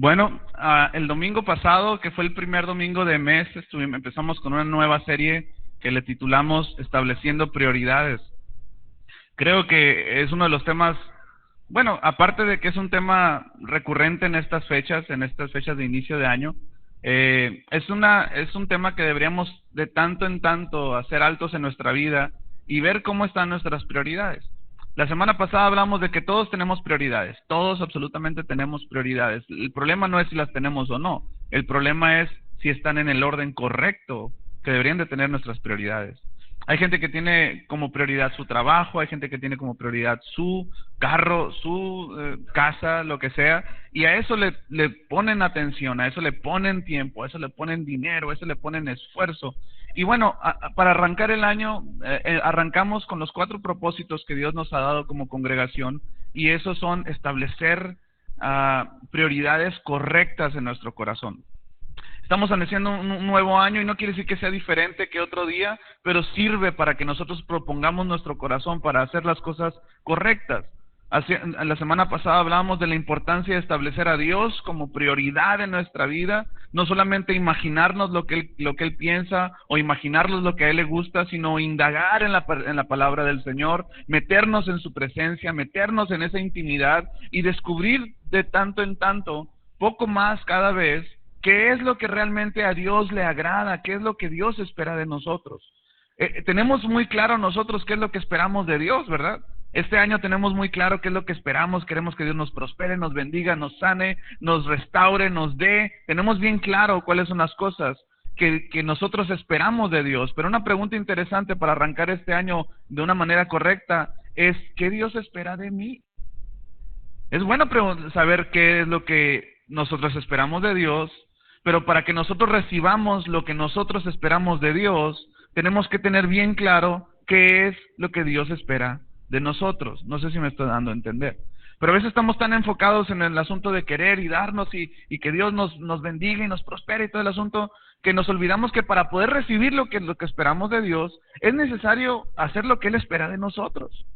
Bueno, el domingo pasado, que fue el primer domingo de mes, empezamos con una nueva serie que le titulamos Estableciendo Prioridades. Creo que es uno de los temas, bueno, aparte de que es un tema recurrente en estas fechas de inicio de año, es un tema que deberíamos de tanto en tanto hacer altos en nuestra vida y ver cómo están nuestras prioridades. La semana pasada hablamos de que todos tenemos prioridades, todos absolutamente tenemos prioridades. El problema no es si las tenemos o no, el problema es si están en el orden correcto que deberían de tener nuestras prioridades. Hay gente que tiene como prioridad su trabajo, hay gente que tiene como prioridad su carro, su casa, lo que sea, y a eso le ponen atención, a eso le ponen tiempo, a eso le ponen dinero, a eso le ponen esfuerzo. Y bueno, para arrancar el año, arrancamos con los 4 propósitos que Dios nos ha dado como congregación, y esos son establecer prioridades correctas en nuestro corazón. Estamos haciendo un nuevo año y no quiere decir que sea diferente que otro día, pero sirve para que nosotros propongamos nuestro corazón para hacer las cosas correctas. La semana pasada hablábamos de la importancia de establecer a Dios como prioridad en nuestra vida, no solamente imaginarnos lo que Él piensa o imaginarnos lo que a Él le gusta, sino indagar en la palabra del Señor, meternos en su presencia, meternos en esa intimidad y descubrir de tanto en tanto, poco más cada vez, qué es lo que realmente a Dios le agrada, qué es lo que Dios espera de nosotros. Tenemos muy claro nosotros qué es lo que esperamos de Dios, ¿verdad? Este año tenemos muy claro qué es lo que esperamos, queremos que Dios nos prospere, nos bendiga, nos sane, nos restaure, nos dé. Tenemos bien claro cuáles son las cosas que nosotros esperamos de Dios. Pero una pregunta interesante para arrancar este año de una manera correcta es, ¿qué Dios espera de mí? Es bueno saber qué es lo que nosotros esperamos de Dios, pero para que nosotros recibamos lo que nosotros esperamos de Dios, tenemos que tener bien claro qué es lo que Dios espera de nosotros. No sé si me estoy dando a entender. Pero a veces estamos tan enfocados en el asunto de querer y darnos y que Dios nos bendiga y nos prospere y todo el asunto, que nos olvidamos que para poder recibir lo que esperamos de Dios, es necesario hacer lo que Él espera de nosotros.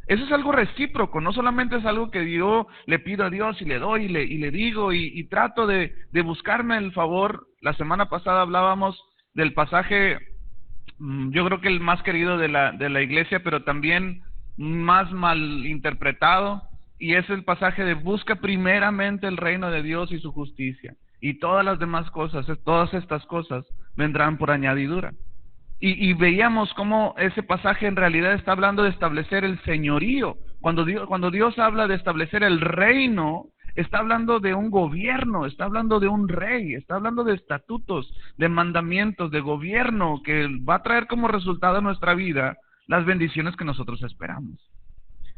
Eso es algo recíproco, no solamente es algo que yo le pido a Dios y le doy y le digo y trato de buscarme el favor. La semana pasada hablábamos del pasaje, yo creo que el más querido de la iglesia, pero también más mal interpretado, y es el pasaje de busca primeramente el reino de Dios y su justicia, y todas las demás cosas, todas estas cosas vendrán por añadidura. Y veíamos cómo ese pasaje en realidad está hablando de establecer el señorío. Cuando Dios habla de establecer el reino, está hablando de un gobierno, está hablando de un rey, está hablando de estatutos, de mandamientos, de gobierno que va a traer como resultado a nuestra vida las bendiciones que nosotros esperamos.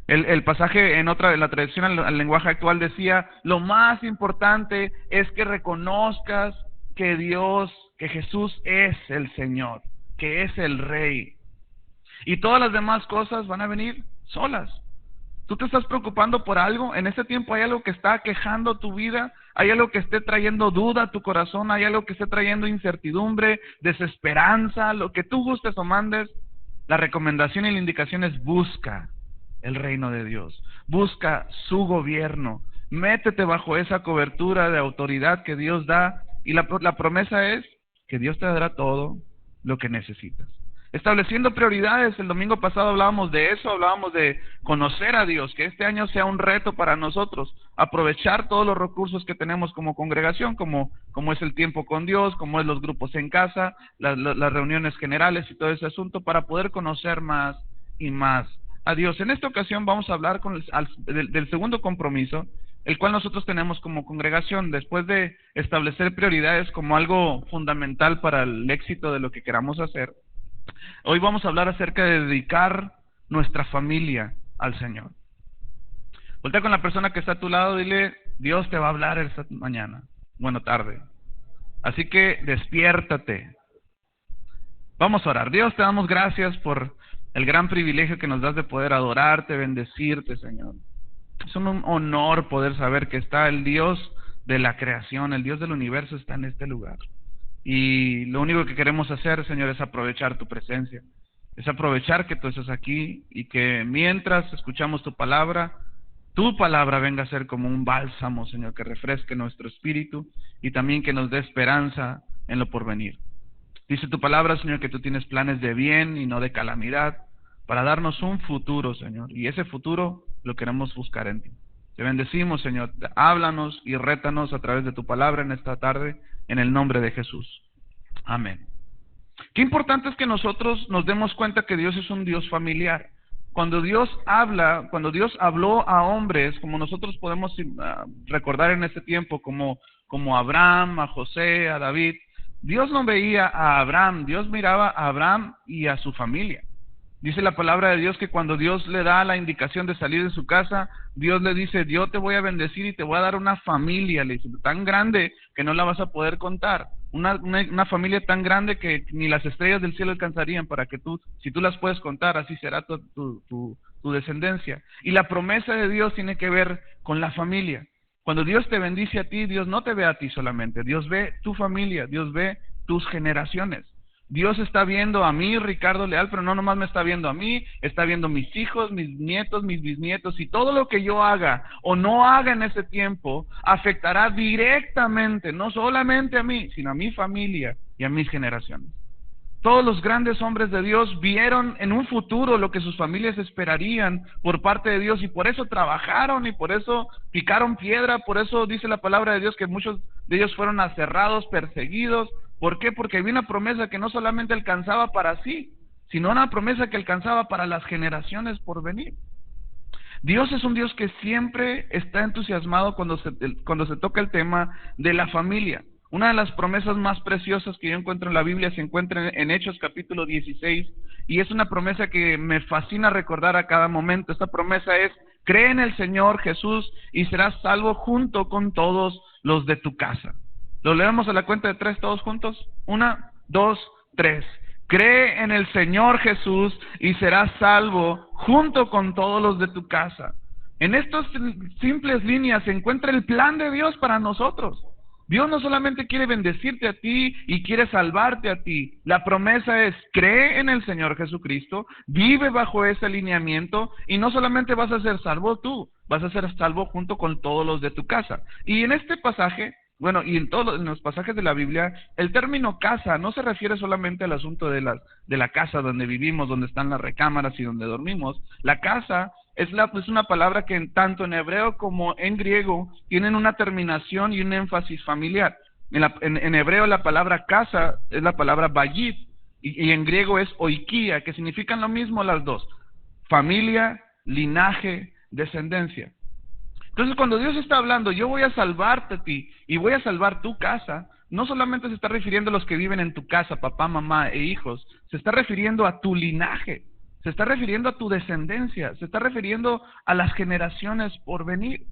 El pasaje en la traducción al lenguaje actual decía, lo más importante es que reconozcas que Jesús es el Señor, que es el Rey. Y todas las demás cosas van a venir solas. ¿Tú te estás preocupando por algo? En este tiempo hay algo que está aquejando tu vida, hay algo que esté trayendo duda a tu corazón, hay algo que esté trayendo incertidumbre, desesperanza, lo que tú gustes o mandes. La recomendación y la indicación es busca el reino de Dios, busca su gobierno, métete bajo esa cobertura de autoridad que Dios da, y la promesa es que Dios te dará todo lo que necesitas. Estableciendo prioridades, el domingo pasado hablábamos de eso, hablábamos de conocer a Dios, que este año sea un reto para nosotros, aprovechar todos los recursos que tenemos como congregación, como es el tiempo con Dios, como es los grupos en casa, las reuniones generales y todo ese asunto, para poder conocer más y más a Dios. En esta ocasión vamos a hablar del segundo compromiso, el cual nosotros tenemos como congregación, después de establecer prioridades como algo fundamental para el éxito de lo que queramos hacer. Hoy vamos a hablar acerca de dedicar nuestra familia al Señor. Voltea con la persona que está a tu lado, dile, Dios te va a hablar esta mañana, bueno, tarde. Así que despiértate. Vamos a orar. Dios, te damos gracias por el gran privilegio que nos das de poder adorarte, bendecirte, Señor. Es un honor poder saber que está el Dios de la creación, el Dios del universo está en este lugar. Y lo único que queremos hacer, Señor, es aprovechar tu presencia, es aprovechar que tú estás aquí y que mientras escuchamos tu palabra, tu palabra venga a ser como un bálsamo, Señor, que refresque nuestro espíritu y también que nos dé esperanza en lo porvenir. Dice tu palabra, Señor, que tú tienes planes de bien y no de calamidad para darnos un futuro, Señor, y ese futuro lo queremos buscar en ti. Te bendecimos, Señor, háblanos y rétanos a través de tu palabra en esta tarde, en el nombre de Jesús. Amén. Qué importante es que nosotros nos demos cuenta que Dios es un Dios familiar. Cuando Dios habló a hombres, como nosotros podemos recordar en este tiempo, como a Abraham, a José, a David, Dios no veía a Abraham, Dios miraba a Abraham y a su familia. Dice la palabra de Dios que cuando Dios le da la indicación de salir de su casa, Dios le dice, yo te voy a bendecir y te voy a dar una familia, le dice, tan grande que no la vas a poder contar. Una familia tan grande que ni las estrellas del cielo alcanzarían para que tú, si tú las puedes contar, así será tu descendencia. Y la promesa de Dios tiene que ver con la familia. Cuando Dios te bendice a ti, Dios no te ve a ti solamente, Dios ve tu familia, Dios ve tus generaciones. Dios está viendo a mí, Ricardo Leal, pero no nomás me está viendo a mí, está viendo mis hijos, mis nietos, mis bisnietos, y todo lo que yo haga o no haga en ese tiempo afectará directamente, no solamente a mí, sino a mi familia y a mis generaciones. Todos los grandes hombres de Dios vieron en un futuro lo que sus familias esperarían por parte de Dios y por eso trabajaron y por eso picaron piedra, por eso dice la palabra de Dios que muchos de ellos fueron aserrados, perseguidos. ¿Por qué? Porque había una promesa que no solamente alcanzaba para sí, sino una promesa que alcanzaba para las generaciones por venir. Dios es un Dios que siempre está entusiasmado cuando se toca el tema de la familia. Una de las promesas más preciosas que yo encuentro en la Biblia se encuentra en Hechos capítulo 16 y es una promesa que me fascina recordar a cada momento. Esta promesa es, cree en el Señor Jesús y serás salvo junto con todos los de tu casa. ¿Lo leemos a la cuenta de 3 todos juntos? 1, 2, 3. Cree en el Señor Jesús y serás salvo junto con todos los de tu casa. En estas simples líneas se encuentra el plan de Dios para nosotros. Dios no solamente quiere bendecirte a ti y quiere salvarte a ti. La promesa es, cree en el Señor Jesucristo, vive bajo ese alineamiento y no solamente vas a ser salvo tú, vas a ser salvo junto con todos los de tu casa. Y en este pasaje, bueno, y en los pasajes de la Biblia, el término casa no se refiere solamente al asunto de la casa donde vivimos, donde están las recámaras y donde dormimos. La casa es una palabra que tanto en hebreo como en griego tienen una terminación y un énfasis familiar. En hebreo la palabra casa es la palabra bayit y en griego es oikia, que significan lo mismo las dos: familia, linaje, descendencia. Entonces cuando Dios está hablando, yo voy a salvarte a ti y voy a salvar tu casa, no solamente se está refiriendo a los que viven en tu casa, papá, mamá e hijos, se está refiriendo a tu linaje, se está refiriendo a tu descendencia, se está refiriendo a las generaciones por venir.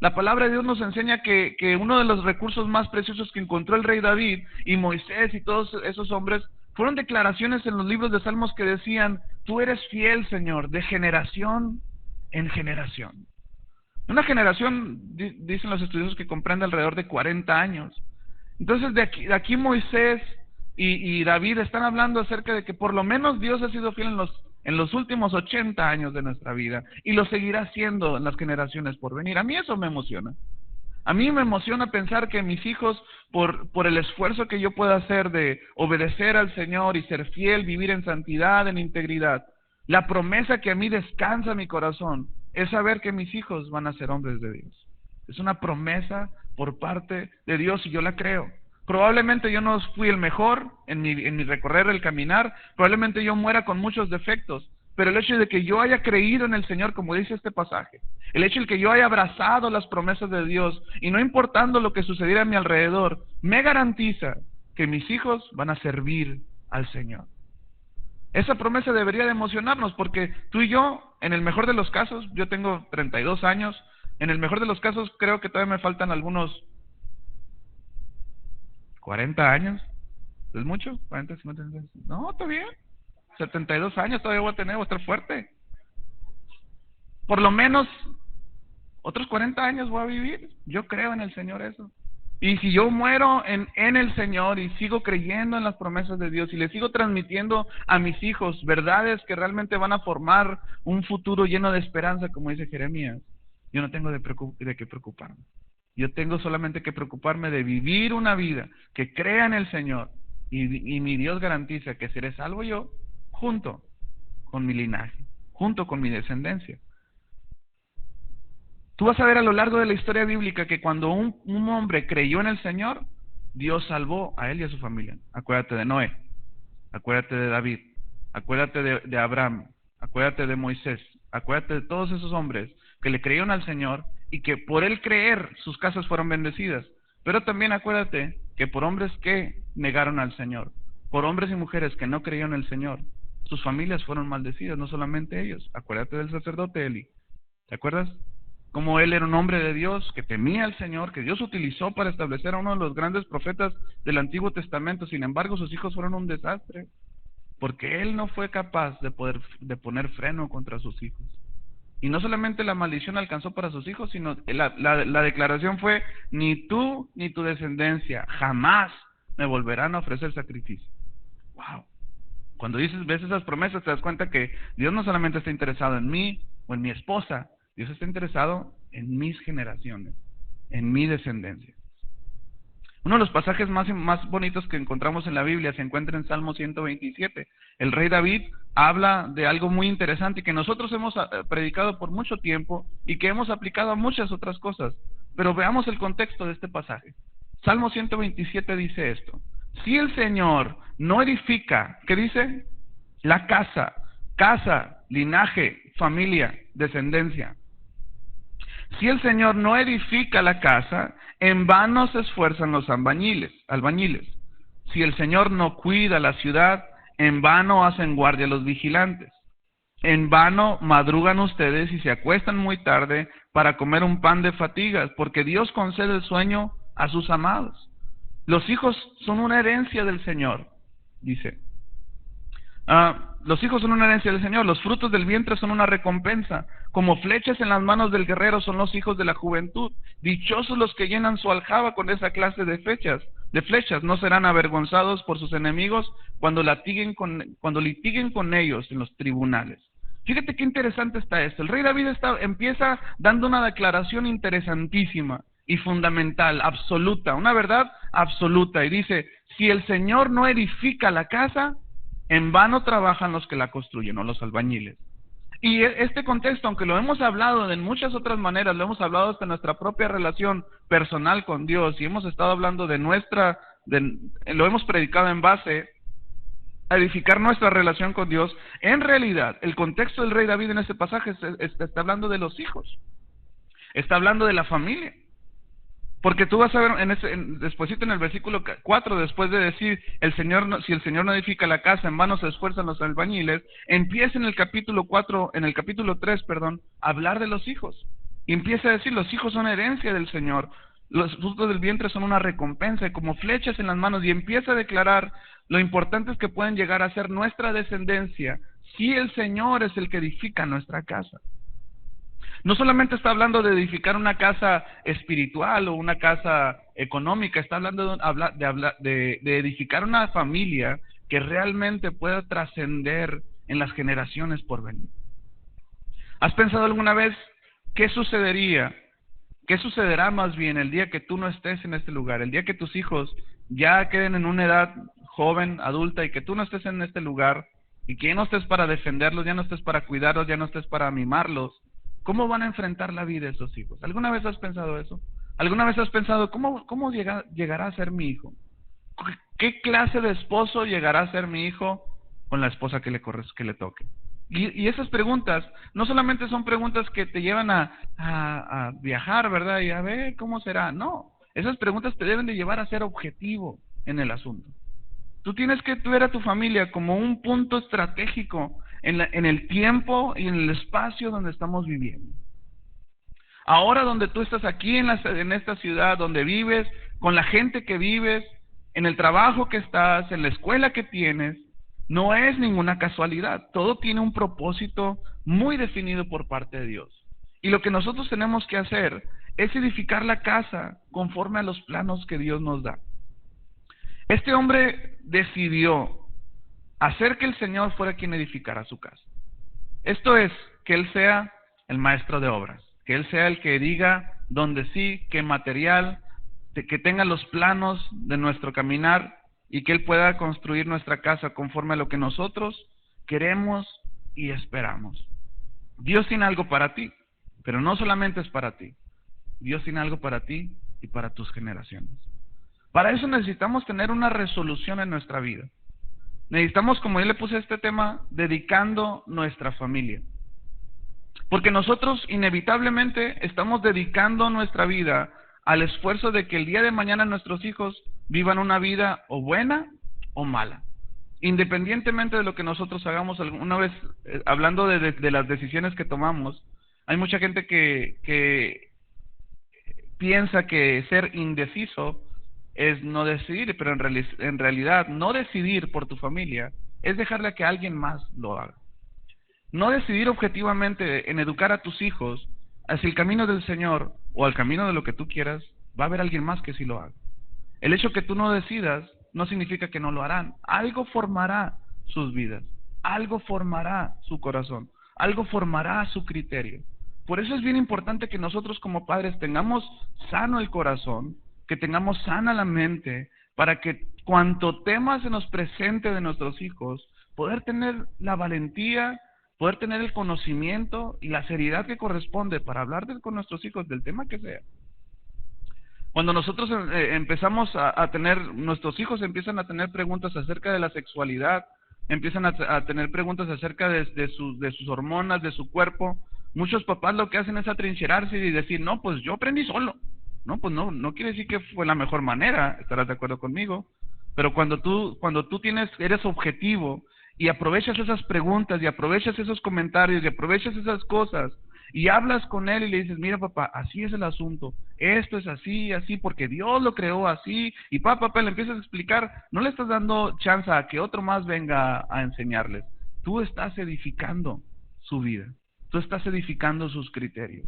La palabra de Dios nos enseña que uno de los recursos más preciosos que encontró el rey David y Moisés y todos esos hombres fueron declaraciones en los libros de Salmos que decían, tú eres fiel, Señor, de generación en generación. Una generación, dicen los estudiosos, que comprende alrededor de 40 años. Entonces de aquí Moisés y David están hablando acerca de que por lo menos Dios ha sido fiel en los últimos 80 años de nuestra vida y lo seguirá haciendo en las generaciones por venir. A mí eso me emociona. A mí me emociona pensar que mis hijos, por el esfuerzo que yo pueda hacer de obedecer al Señor y ser fiel, vivir en santidad, en integridad, la promesa que a mí descansa mi corazón es saber que mis hijos van a ser hombres de Dios. Es una promesa por parte de Dios y yo la creo. Probablemente yo no fui el mejor en mi recorrer, el caminar, probablemente yo muera con muchos defectos, pero el hecho de que yo haya creído en el Señor, como dice este pasaje, el hecho de que yo haya abrazado las promesas de Dios y no importando lo que sucediera a mi alrededor, me garantiza que mis hijos van a servir al Señor. Esa promesa debería de emocionarnos porque tú y yo, en el mejor de los casos, yo tengo 32 años, en el mejor de los casos creo que todavía me faltan algunos 40 años. ¿Es mucho? 40, 50, 50. No, está bien. 72 años todavía voy a estar fuerte. Por lo menos otros 40 años voy a vivir. Yo creo en el Señor eso. Y si yo muero en el Señor y sigo creyendo en las promesas de Dios y le sigo transmitiendo a mis hijos verdades que realmente van a formar un futuro lleno de esperanza, como dice Jeremías, yo no tengo de qué preocuparme. Yo tengo solamente que preocuparme de vivir una vida que crea en el Señor. Y mi Dios garantiza que seré salvo yo junto con mi linaje, junto con mi descendencia. Tú vas a ver a lo largo de la historia bíblica que cuando un hombre creyó en el Señor, Dios salvó a él y a su familia. Acuérdate de Noé, acuérdate de David, acuérdate de Abraham, acuérdate de Moisés, acuérdate de todos esos hombres que le creyeron al Señor y que por él creer sus casas fueron bendecidas. Pero también acuérdate que por hombres que negaron al Señor, por hombres y mujeres que no creyeron en el Señor, sus familias fueron maldecidas, no solamente ellos. Acuérdate del sacerdote Eli, ¿te acuerdas? Como él era un hombre de Dios, que temía al Señor, que Dios utilizó para establecer a uno de los grandes profetas del Antiguo Testamento. Sin embargo, sus hijos fueron un desastre, porque él no fue capaz de poner freno contra sus hijos. Y no solamente la maldición alcanzó para sus hijos, sino la declaración fue: ni tú ni tu descendencia jamás me volverán a ofrecer sacrificio. Wow. Cuando ves esas promesas, te das cuenta que Dios no solamente está interesado en mí o en mi esposa, Dios está interesado en mis generaciones, en mi descendencia. Uno de los pasajes más bonitos que encontramos en la Biblia se encuentra en Salmo 127. El rey David habla de algo muy interesante que nosotros hemos predicado por mucho tiempo y que hemos aplicado a muchas otras cosas. Pero veamos el contexto de este pasaje. Salmo 127 dice esto: si el Señor no edifica, ¿qué dice? La casa, linaje, familia, descendencia. Si el Señor no edifica la casa, en vano se esfuerzan los albañiles. Si el Señor no cuida la ciudad, en vano hacen guardia los vigilantes. En vano madrugan ustedes y se acuestan muy tarde para comer un pan de fatigas, porque Dios concede el sueño a sus amados. Los hijos son una herencia del Señor, dice. Los hijos son una herencia del Señor, los frutos del vientre son una recompensa. Como flechas en las manos del guerrero son los hijos de la juventud. Dichosos los que llenan su aljaba con esa clase de flechas. No serán avergonzados por sus enemigos cuando litiguen con ellos en los tribunales. Fíjate qué interesante está esto. El rey David empieza dando una declaración interesantísima y fundamental, absoluta, una verdad absoluta. Y dice: si el Señor no edifica la casa, en vano trabajan los que la construyen, o los albañiles. Y este contexto, aunque lo hemos hablado de muchas otras maneras, lo hemos hablado hasta nuestra propia relación personal con Dios, y hemos estado hablando lo hemos predicado en base a edificar nuestra relación con Dios. En realidad, el contexto del rey David en este pasaje está hablando de los hijos, está hablando de la familia. Porque tú vas a ver despuésito en el versículo 4, después de decir si el Señor no edifica la casa, en vano se esfuerzan los albañiles, empieza en el capítulo 3, a hablar de los hijos. Y empieza a decir: los hijos son herencia del Señor, los frutos del vientre son una recompensa, como flechas en las manos. Y empieza a declarar lo importantes que pueden llegar a ser nuestra descendencia si el Señor es el que edifica nuestra casa. No solamente está hablando de edificar una casa espiritual o una casa económica, está hablando de edificar una familia que realmente pueda trascender en las generaciones por venir. ¿Has pensado alguna vez qué sucederá más bien el día que tú no estés en este lugar, el día que tus hijos ya queden en una edad joven, adulta, y que tú no estés en este lugar, y que ya no estés para defenderlos, ya no estés para cuidarlos, ya no estés para mimarlos? ¿Cómo van a enfrentar la vida esos hijos? ¿Alguna vez has pensado eso? ¿Alguna vez has pensado cómo llegará a ser mi hijo? ¿Qué clase de esposo llegará a ser mi hijo con la esposa que le toque? Y esas preguntas no solamente son preguntas que te llevan a viajar, ¿verdad? Y a ver cómo será. No, esas preguntas te deben de llevar a ser objetivo en el asunto. Tú tienes que ver a tu familia como un punto estratégico en el tiempo y en el espacio donde estamos viviendo. Ahora donde tú estás aquí en esta ciudad, donde vives, con la gente que vives, en el trabajo que estás, en la escuela que tienes, no es ninguna casualidad. Todo tiene un propósito muy definido por parte de Dios. Y lo que nosotros tenemos que hacer es edificar la casa conforme a los planos que Dios nos da. Este hombre decidió hacer que el Señor fuera quien edificara su casa. Esto es, que Él sea el maestro de obras. que Él sea el que diga dónde sí, qué material, que tenga los planos de nuestro caminar y que Él pueda construir nuestra casa conforme a lo que nosotros queremos y esperamos. Dios tiene algo para ti, pero no solamente es para ti. Dios tiene algo para ti y para tus generaciones. Para eso necesitamos tener una resolución en nuestra vida. Necesitamos, como yo le puse a este tema, dedicando nuestra familia. Porque nosotros inevitablemente estamos dedicando nuestra vida al esfuerzo de que el día de mañana nuestros hijos vivan una vida o buena o mala. Independientemente de lo que nosotros hagamos. Alguna vez, hablando de las decisiones que tomamos, hay mucha gente que piensa que ser indeciso es no decidir, pero en realidad no decidir por tu familia es dejarle a que alguien más lo haga. No decidir objetivamente en educar a tus hijos hacia el camino del Señor o al camino de lo que tú quieras, va a haber alguien más que sí lo haga. El hecho que tú no decidas no significa que no lo harán. Algo formará sus vidas, algo formará su corazón, algo formará su criterio. Por eso es bien importante que nosotros como padres tengamos sano el corazón, que tengamos sana la mente, para que cuanto tema se nos presente de nuestros hijos, poder tener la valentía, poder tener el conocimiento y la seriedad que corresponde para hablar con nuestros hijos del tema que sea. Cuando nosotros empezamos a tener, nuestros hijos empiezan a tener preguntas acerca de la sexualidad, empiezan a tener preguntas acerca de sus hormonas, de su cuerpo, muchos papás lo que hacen es atrincherarse y decir, no, pues yo aprendí solo. No, pues no quiere decir que fue la mejor manera, estarás de acuerdo conmigo. Pero cuando tú eres objetivo y aprovechas esas preguntas y aprovechas esos comentarios y aprovechas esas cosas y hablas con él y le dices, mira papá, así es el asunto, esto es así, así, porque Dios lo creó así, y papá, le empiezas a explicar, no le estás dando chance a que otro más venga a enseñarles. Tú estás edificando su vida, tú estás edificando sus criterios.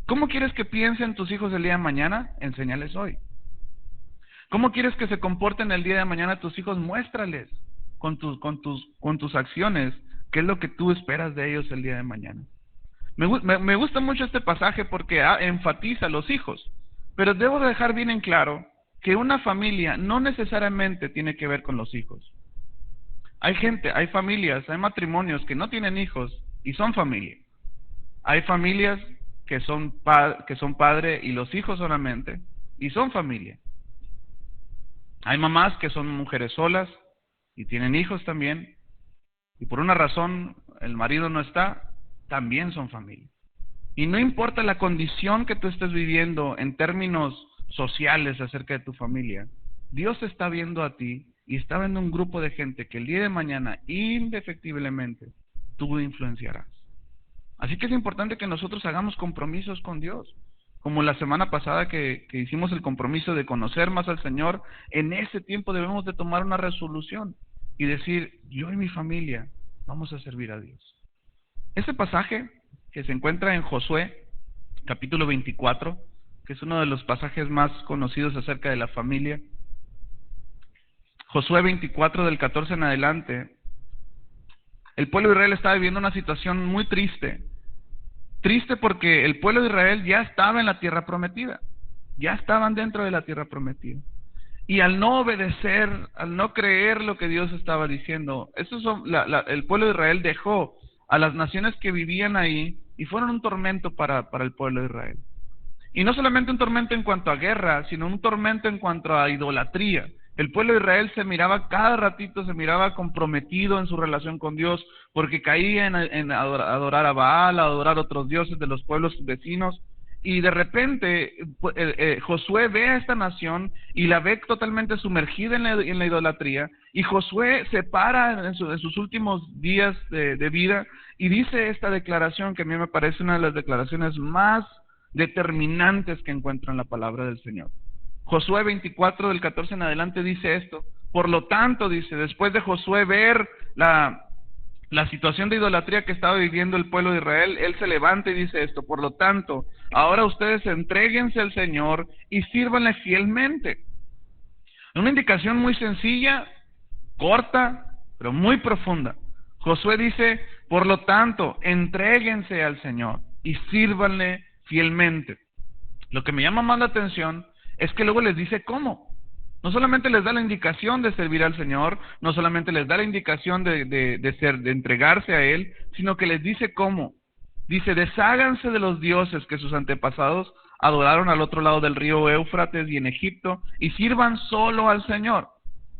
¿Cómo quieres que piensen tus hijos el día de mañana? Enséñales hoy. ¿Cómo quieres que se comporten el día de mañana tus hijos? Muéstrales con tus acciones qué es lo que tú esperas de ellos el día de mañana. Me gusta mucho este pasaje porque enfatiza a los hijos, pero debo dejar bien en claro que una familia no necesariamente tiene que ver con los hijos. Hay familias, hay matrimonios que no tienen hijos y son familia. Hay familias que son padre y los hijos solamente, y son familia. Hay mamás que son mujeres solas y tienen hijos también, y por una razón el marido no está, también son familia. Y no importa la condición que tú estés viviendo en términos sociales acerca de tu familia, Dios te está viendo a ti y está viendo un grupo de gente que el día de mañana, indefectiblemente, tú influenciarás. Así que es importante que nosotros hagamos compromisos con Dios. Como la semana pasada que hicimos el compromiso de conocer más al Señor, en ese tiempo debemos de tomar una resolución y decir, yo y mi familia vamos a servir a Dios. Este pasaje que se encuentra en Josué, capítulo 24, que es uno de los pasajes más conocidos acerca de la familia. Josué 24, del 14 en adelante. El pueblo de Israel estaba viviendo una situación muy triste. Triste porque el pueblo de Israel ya estaba en la tierra prometida. Ya estaban dentro de la tierra prometida. Y al no obedecer, al no creer lo que Dios estaba diciendo, el pueblo de Israel dejó a las naciones que vivían ahí y fueron un tormento para el pueblo de Israel. Y no solamente un tormento en cuanto a guerra, sino un tormento en cuanto a idolatría. El pueblo de Israel cada ratito se miraba comprometido en su relación con Dios, porque caía en adorar a Baal, a adorar a otros dioses de los pueblos vecinos, y de repente Josué ve a esta nación y la ve totalmente sumergida en la idolatría, y Josué se para en sus últimos días de vida y dice esta declaración que a mí me parece una de las declaraciones más determinantes que encuentro en la palabra del Señor. Josué 24 del 14 en adelante dice esto. Por lo tanto, dice, después de Josué ver la situación de idolatría que estaba viviendo el pueblo de Israel, él se levanta y dice esto: por lo tanto, ahora ustedes entréguense al Señor y sírvanle fielmente. Una indicación muy sencilla, corta, pero muy profunda. Josué dice, por lo tanto, entréguense al Señor y sírvanle fielmente. Lo que me llama más la atención es que luego les dice cómo. No solamente les da la indicación de servir al Señor, no solamente les da la indicación de entregarse a Él, sino que les dice cómo. Dice, desháganse de los dioses que sus antepasados adoraron al otro lado del río Éufrates y en Egipto, y sirvan solo al Señor.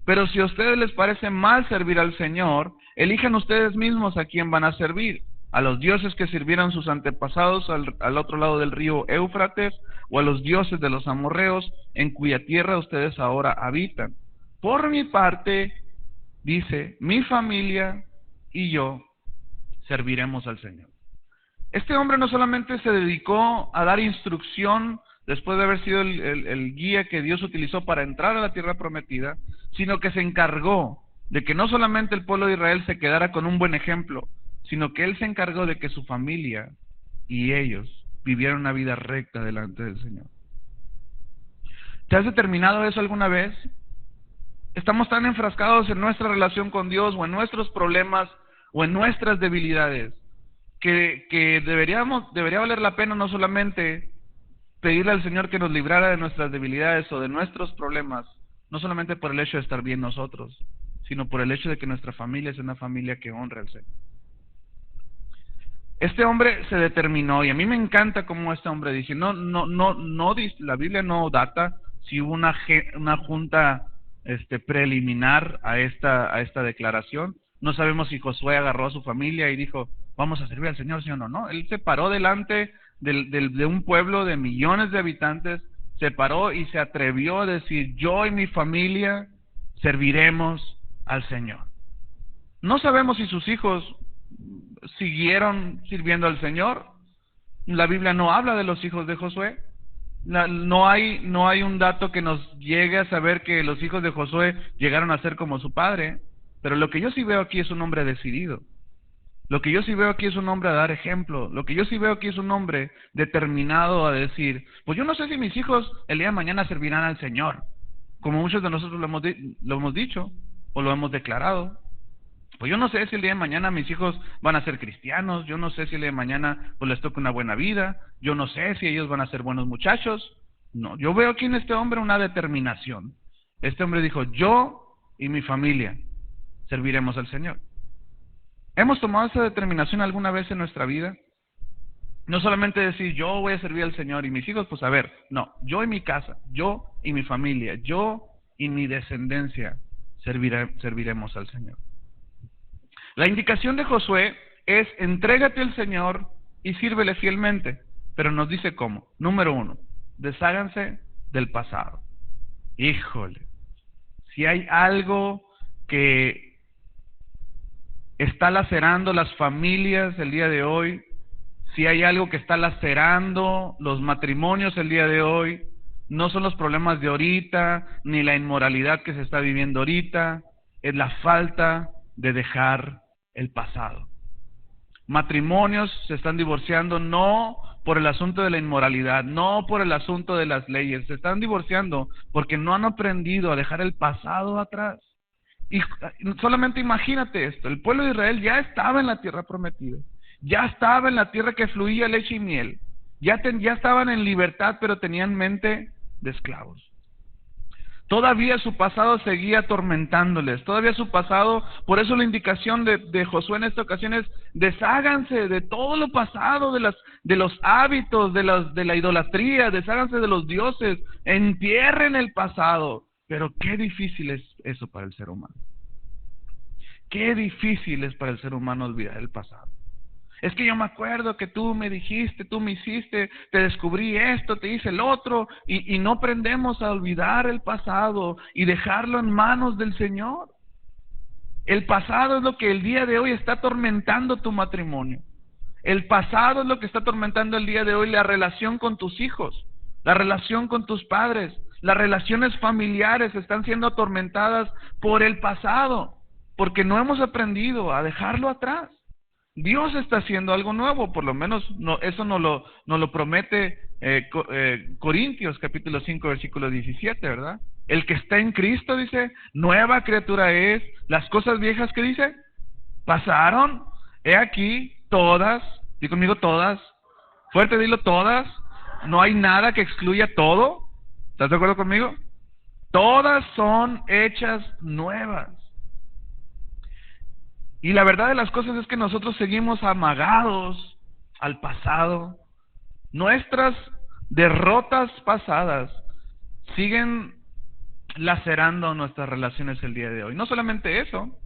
Pero si a ustedes les parece mal servir al Señor, elijan ustedes mismos a quién van a servir, a los dioses que sirvieron sus antepasados al otro lado del río Éufrates, o a los dioses de los amorreos, en cuya tierra ustedes ahora habitan. Por mi parte, dice, mi familia y yo serviremos al Señor. Este hombre no solamente se dedicó a dar instrucción después de haber sido el guía que Dios utilizó para entrar a la tierra prometida, sino que se encargó de que no solamente el pueblo de Israel se quedara con un buen ejemplo, sino que él se encargó de que su familia y ellos vivieran una vida recta delante del Señor. ¿Te has determinado eso alguna vez? Estamos tan enfrascados en nuestra relación con Dios o en nuestros problemas o en nuestras debilidades que debería valer la pena no solamente pedirle al Señor que nos librara de nuestras debilidades o de nuestros problemas, no solamente por el hecho de estar bien nosotros, sino por el hecho de que nuestra familia es una familia que honra al Señor. Este hombre se determinó, y a mí me encanta cómo este hombre dice, no, la Biblia no data si hubo una junta preliminar a esta declaración. No sabemos si Josué agarró a su familia y dijo, vamos a servir al Señor, ¿sí o no? No, él se paró delante de un pueblo de millones de habitantes, se paró y se atrevió a decir, yo y mi familia serviremos al Señor. No sabemos si sus hijos siguieron sirviendo al Señor. La Biblia no habla de los hijos de Josué. No hay un dato que nos llegue a saber que los hijos de Josué llegaron a ser como su padre. Pero lo que yo sí veo aquí es un hombre decidido. Lo que yo sí veo aquí es un hombre a dar ejemplo. Lo que yo sí veo aquí es un hombre determinado a decir, pues yo no sé si mis hijos el día de mañana servirán al Señor, como muchos de nosotros lo hemos dicho o lo hemos declarado. Pues yo no sé si el día de mañana mis hijos van a ser cristianos, yo no sé si el día de mañana pues les toca una buena vida, yo no sé si ellos van a ser buenos muchachos. No, yo veo aquí en este hombre una determinación. Este hombre dijo, yo y mi familia serviremos al Señor. ¿Hemos tomado esa determinación alguna vez en nuestra vida? No solamente decir, yo voy a servir al Señor y mis hijos, pues a ver, no, yo y mi casa, yo y mi familia, yo y mi descendencia serviremos al Señor. La indicación de Josué es, entrégate al Señor y sírvele fielmente, pero nos dice cómo. Número 1, desháganse del pasado. Híjole, si hay algo que está lacerando las familias el día de hoy, si hay algo que está lacerando los matrimonios el día de hoy, no son los problemas de ahorita, ni la inmoralidad que se está viviendo ahorita, es la falta de dejar el pasado. Matrimonios se están divorciando no por el asunto de la inmoralidad, no por el asunto de las leyes, se están divorciando porque no han aprendido a dejar el pasado atrás. Y solamente imagínate esto, el pueblo de Israel ya estaba en la tierra prometida, ya estaba en la tierra que fluía leche y miel, ya estaban en libertad, pero tenían mente de esclavos. Todavía su pasado seguía atormentándoles, todavía su pasado, por eso la indicación de Josué en esta ocasión es, desháganse de todo lo pasado, de los hábitos, de la idolatría, desháganse de los dioses, entierren el pasado. Pero qué difícil es eso para el ser humano. Qué difícil es para el ser humano olvidar el pasado. Es que yo me acuerdo que tú me dijiste, tú me hiciste, te descubrí esto, te hice el otro, y no aprendemos a olvidar el pasado y dejarlo en manos del Señor. El pasado es lo que el día de hoy está atormentando tu matrimonio. El pasado es lo que está atormentando el día de hoy la relación con tus hijos, la relación con tus padres. Las relaciones familiares están siendo atormentadas por el pasado, porque no hemos aprendido a dejarlo atrás. Dios está haciendo algo nuevo, por lo menos eso nos lo promete Corintios capítulo 5 versículo 17, ¿verdad? El que está en Cristo, dice, nueva criatura es, las cosas viejas que dice, pasaron, he aquí, todas, di conmigo todas, Fuerte, dilo, todas. No hay nada que excluya todo. ¿Estás de acuerdo conmigo? Todas son hechas nuevas. Y la verdad de las cosas es que nosotros seguimos amagados al pasado. Nuestras derrotas pasadas siguen lacerando nuestras relaciones el día de hoy. No solamente eso,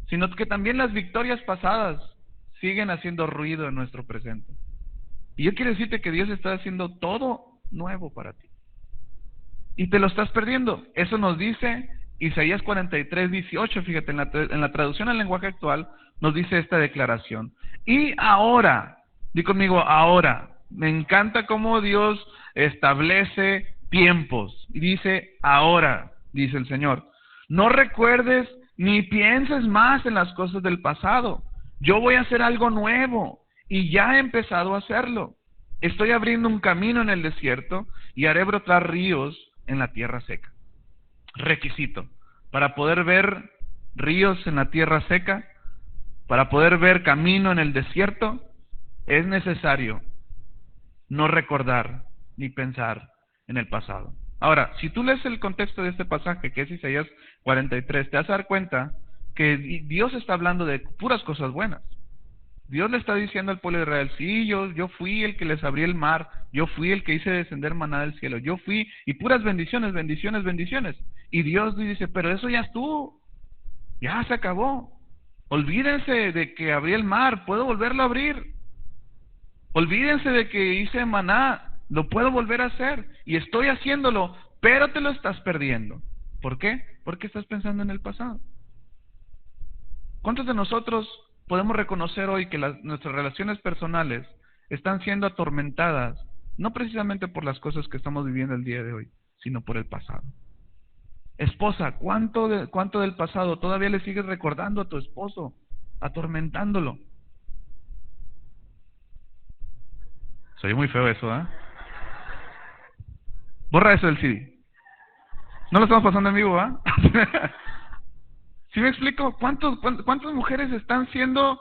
sino que también las victorias pasadas siguen haciendo ruido en nuestro presente. Y yo quiero decirte que Dios está haciendo todo nuevo para ti. Y te lo estás perdiendo. Eso nos dice Isaías 43:18. Fíjate, en la traducción al lenguaje actual nos dice esta declaración. Y ahora, di conmigo, ahora. Me encanta cómo Dios establece tiempos. Y dice, ahora, dice el Señor. No recuerdes ni pienses más en las cosas del pasado. Yo voy a hacer algo nuevo. Y ya he empezado a hacerlo. Estoy abriendo un camino en el desierto y haré brotar ríos en la tierra seca. Requisito. Para poder ver ríos en la tierra seca, para poder ver camino en el desierto, es necesario no recordar ni pensar en el pasado. Ahora, si tú lees el contexto de este pasaje, que es Isaías 43, te vas a dar cuenta que Dios está hablando de puras cosas buenas. Dios le está diciendo al pueblo de Israel, sí, yo fui el que les abrí el mar, yo fui el que hice descender maná del cielo, yo fui, y puras bendiciones, bendiciones, bendiciones. Y Dios dice, pero eso ya estuvo, ya se acabó. Olvídense de que abrí el mar, puedo volverlo a abrir. Olvídense de que hice maná, lo puedo volver a hacer, y estoy haciéndolo, pero te lo estás perdiendo. ¿Por qué? Porque estás pensando en el pasado. ¿Cuántos de nosotros podemos reconocer hoy que nuestras relaciones personales están siendo atormentadas, no precisamente por las cosas que estamos viviendo el día de hoy, sino por el pasado? Esposa, ¿cuánto del pasado todavía le sigues recordando a tu esposo, atormentándolo? Soy muy feo eso, ¿eh? Borra eso del CD. No lo estamos pasando en vivo, ¿ah? ¿Sí me explico? ¿Cuántas mujeres están siendo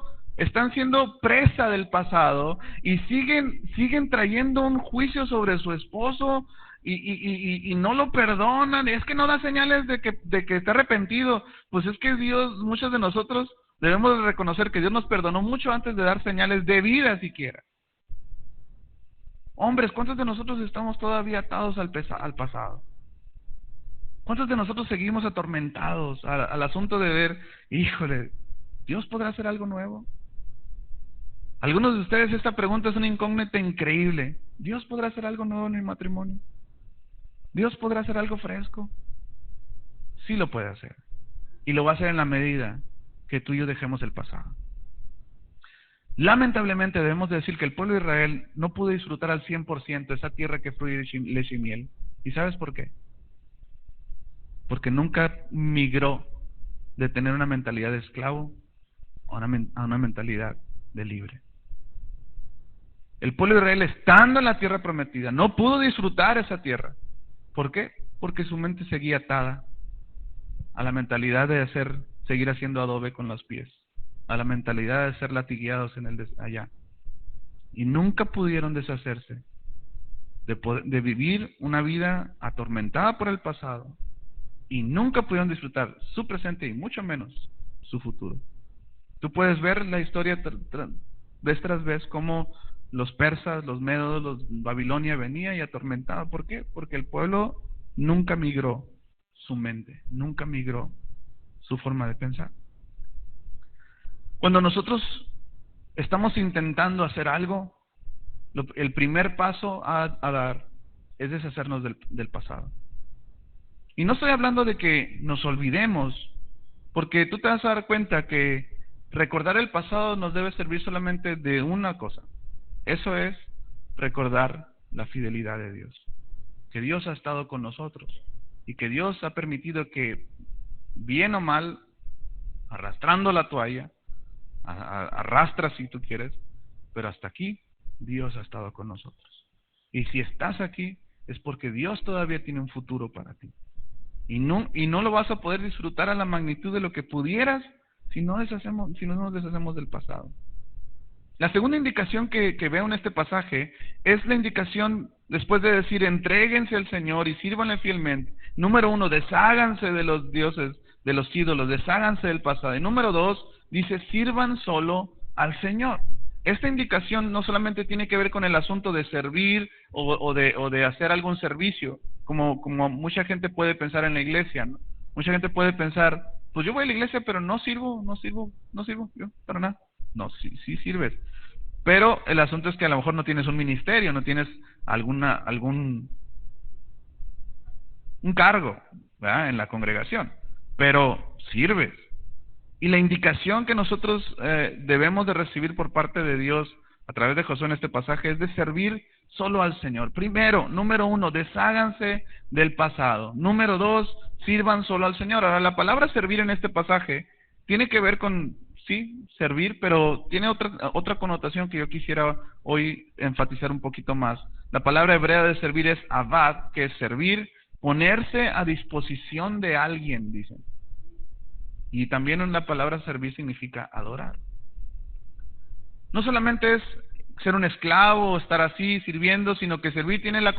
presa del pasado y siguen trayendo un juicio sobre su esposo y no lo perdonan? Es que no da señales de que está arrepentido. Pues es que Dios, muchos de nosotros debemos de reconocer que Dios nos perdonó mucho antes de dar señales de vida siquiera. Hombres, ¿cuántos de nosotros estamos todavía atados al pasado? ¿Cuántos de nosotros seguimos atormentados al asunto de ver, híjole, ¿Dios podrá hacer algo nuevo? Algunos de ustedes esta pregunta es una incógnita increíble. ¿Dios podrá hacer algo nuevo en mi matrimonio? ¿Dios podrá hacer algo fresco? Sí lo puede hacer. Y lo va a hacer en la medida que tú y yo dejemos el pasado. Lamentablemente debemos decir que el pueblo de Israel no pudo disfrutar al 100% esa tierra que fluye leche y miel. ¿Y sabes por qué? Porque nunca migró de tener una mentalidad de esclavo a una mentalidad de libre. El pueblo de Israel, estando en la tierra prometida, no pudo disfrutar esa tierra. ¿Por qué? Porque su mente seguía atada a la mentalidad de seguir haciendo adobe con los pies, a la mentalidad de ser latigueados allá. Y nunca pudieron deshacerse de vivir una vida atormentada por el pasado, y nunca pudieron disfrutar su presente y mucho menos su futuro. Tú puedes ver la historia vez tras vez cómo los persas, los medos, los Babilonia venía y atormentaba. ¿Por qué? Porque el pueblo nunca migró su mente, nunca migró su forma de pensar. Cuando nosotros estamos intentando hacer algo, el primer paso a dar es deshacernos del pasado. Y no estoy hablando de que nos olvidemos, porque tú te vas a dar cuenta que recordar el pasado nos debe servir solamente de una cosa. Eso es recordar la fidelidad de Dios. Que Dios ha estado con nosotros y que Dios ha permitido que, bien o mal, arrastrando la toalla, arrastra si tú quieres, pero hasta aquí Dios ha estado con nosotros. Y si estás aquí es porque Dios todavía tiene un futuro para ti. Y no lo vas a poder disfrutar a la magnitud de lo que pudieras si no nos deshacemos del pasado. La segunda indicación que veo en este pasaje es la indicación, después de decir, entréguense al Señor y sírvanle fielmente. Número 1, desháganse de los dioses, de los ídolos, desháganse del pasado. Y número 2, dice, sirvan solo al Señor. Esta indicación no solamente tiene que ver con el asunto de servir o de hacer algún servicio, como mucha gente puede pensar en la iglesia, ¿no? Mucha gente puede pensar, pues yo voy a la iglesia, pero no sirvo yo para nada. No, sí sirves. Pero el asunto es que a lo mejor no tienes un ministerio, no tienes un cargo, ¿verdad?, en la congregación, pero sirves. Y la indicación que nosotros debemos de recibir por parte de Dios a través de Josué en este pasaje es de servir solo al Señor. Primero, número 1, desháganse del pasado. Número 2, sirvan solo al Señor. Ahora, la palabra servir en este pasaje tiene que ver con, sí, servir, pero tiene otra connotación que yo quisiera hoy enfatizar un poquito más. La palabra hebrea de servir es avad, que es servir, ponerse a disposición de alguien, dicen. Y también en la palabra servir significa adorar. No solamente es ser un esclavo o estar así sirviendo, sino que servir tiene la